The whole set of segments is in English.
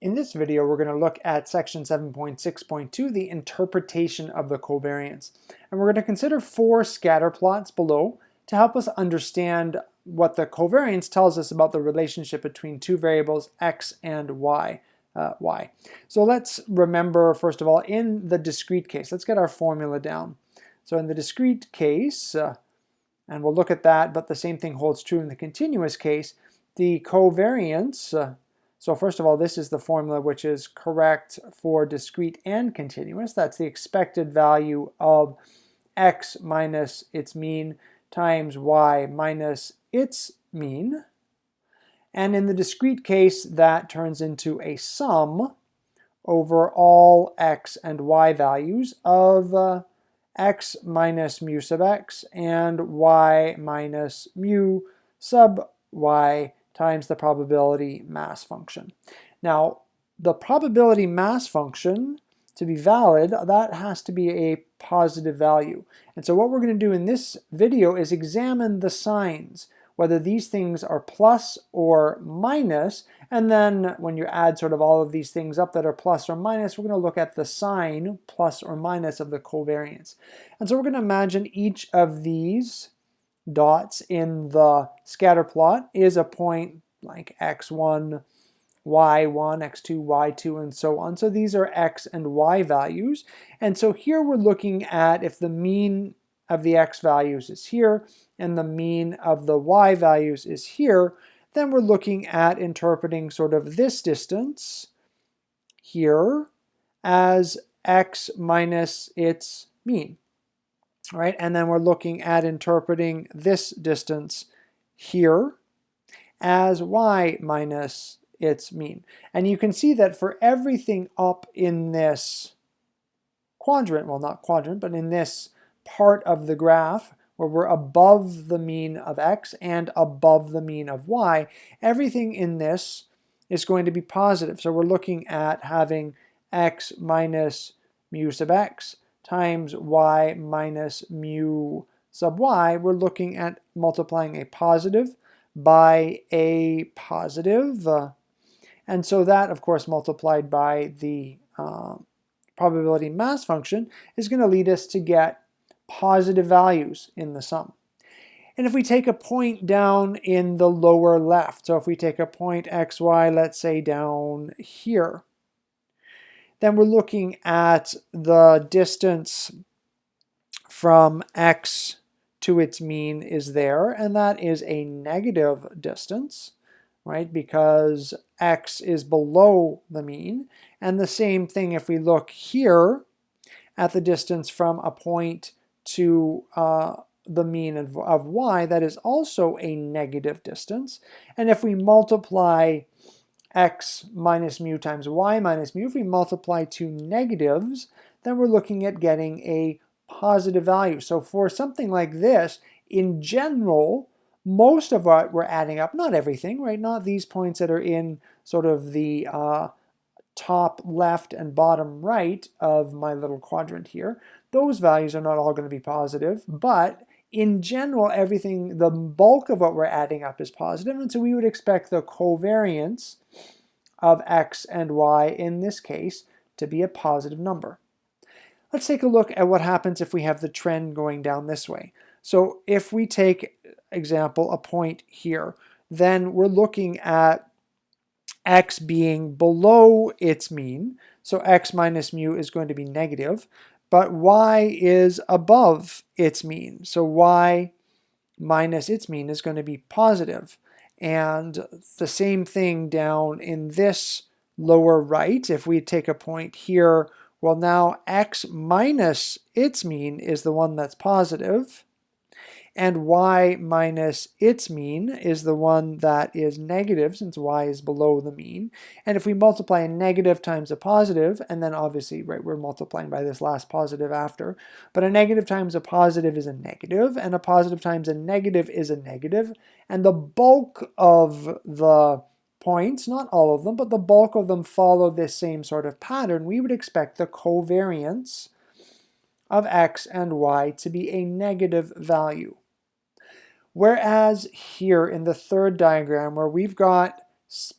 In this video, we're going to look at section 7.6.2, the interpretation of the covariance. And we're going to consider 4 scatter plots below to help us understand what the covariance tells us about the relationship between two variables, x and y. So let's remember, first of all, in the discrete case, let's get our formula down. So in the discrete case, and we'll look at that, but the same thing holds true in the continuous case, the covariance, so first of all, this is the formula which is correct for discrete and continuous. That's the expected value of x minus its mean times y minus its mean. And in the discrete case, that turns into a sum over all x and y values of x minus mu sub x and y minus mu sub y times the probability mass function. Now, the probability mass function, to be valid, that has to be a positive value. And so what we're going to do in this video is examine the signs, whether these things are plus or minus, and then when you add sort of all of these things up that are plus or minus, we're going to look at the sign plus or minus of the covariance. And so we're going to imagine each of these dots in the scatter plot is a point like x1, y1, x2, y2, and so on. So these are x and y values. And so here we're looking at if the mean of the x values is here and the mean of the y values is here, then we're looking at interpreting sort of this distance here as x minus its mean. Right? And then we're looking at interpreting this distance here as y minus its mean. And you can see that for everything up in this quadrant, well, not quadrant, but in this part of the graph where we're above the mean of x and above the mean of y, everything in this is going to be positive. So we're looking at having x minus mu sub x times y minus mu sub y. We're looking at multiplying a positive by a positive. And so that, of course, multiplied by the probability mass function is going to lead us to get positive values in the sum. And if we take a point down in the lower left, so if we take a point xy, let's say down here, then we're looking at the distance from x to its mean is there, and that is a negative distance, right? Because x is below the mean. And the same thing if we look here at the distance from a point to the mean of y, that is also a negative distance. And if we multiply x minus mu times y minus mu, if we multiply two negatives, then we're looking at getting a positive value. So for something like this, in general, most of what we're adding up, not everything, right? Not these points that are in sort of the top left and bottom right of my little quadrant here. Those values are not all going to be positive, but in general, everything, the bulk of what we're adding up is positive, and so we would expect the covariance of x and y in this case to be a positive number. Let's take a look at what happens if we have the trend going down this way. So if we take, example, a point here, then we're looking at x being below its mean. So x minus mu is going to be negative, but y is above its mean. So y minus its mean is going to be positive. And the same thing down in this lower right, if we take a point here, well, now x minus its mean is the one that's positive, and y minus its mean is the one that is negative, since y is below the mean. And if we multiply a negative times a positive, and then obviously, right, we're multiplying by this last positive after, but a negative times a positive is a negative, and a positive times a negative is a negative, and the bulk of the points, not all of them, but the bulk of them follow this same sort of pattern. We would expect the covariance of x and y to be a negative value. Whereas here in the third diagram, where we've got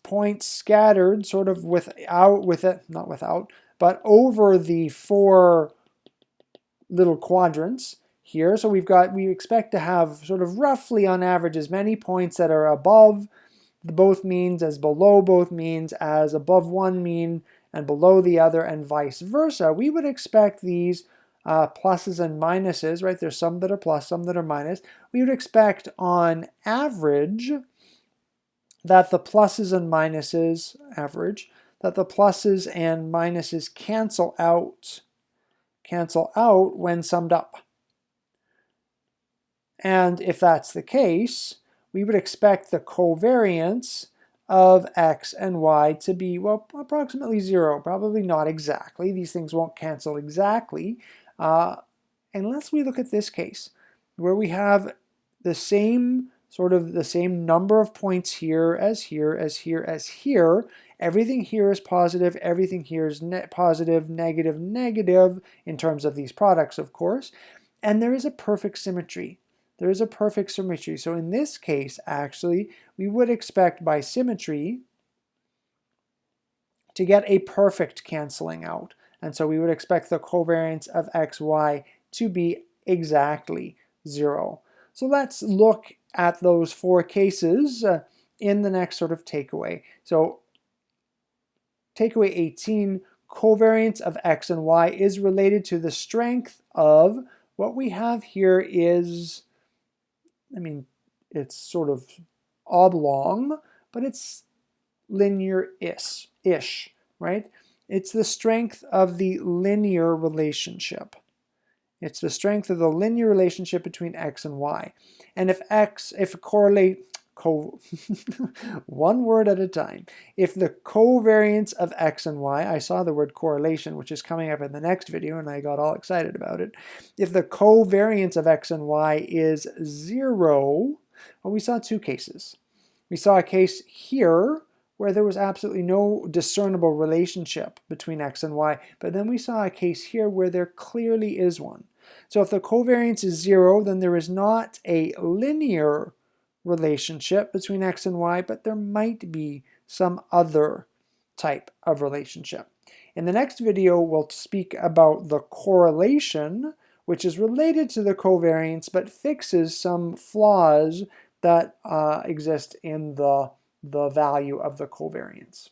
points scattered sort of but over the 4 little quadrants here. So we expect to have sort of roughly on average as many points that are above both means as below both means, as above one mean and below the other, and vice versa. We would expect these pluses and minuses, right? There's some that are plus, some that are minus. We would expect on average that the pluses and minuses, that the pluses and minuses cancel out when summed up. And if that's the case, we would expect the covariance of x and y to be, well, approximately 0. Probably not exactly. These things won't cancel exactly, unless we look at this case, where we have the same number of points here as here as here as here. Everything here is positive, everything here is positive, negative, negative in terms of these products, of course, and there is a perfect symmetry. There is a perfect symmetry. So in this case, actually, we would expect by symmetry to get a perfect canceling out. And so we would expect the covariance of x, y to be exactly 0. So let's look at those 4 cases in the next sort of takeaway. So takeaway 18, covariance of x and y is related to the strength of what we have here is, it's sort of oblong, but it's linear-ish, right? It's the strength of the linear relationship. It's the strength of the linear relationship between x and y. And one word at a time. If the covariance of x and y, I saw the word correlation, which is coming up in the next video, and I got all excited about it. If the covariance of x and y is 0, well, we saw 2 cases. We saw a case here where there was absolutely no discernible relationship between x and y, but then we saw a case here where there clearly is one. So if the covariance is 0, then there is not a linear relationship between x and y, but there might be some other type of relationship. In the next video, we'll speak about the correlation, which is related to the covariance, but fixes some flaws that exist in the value of the covariance.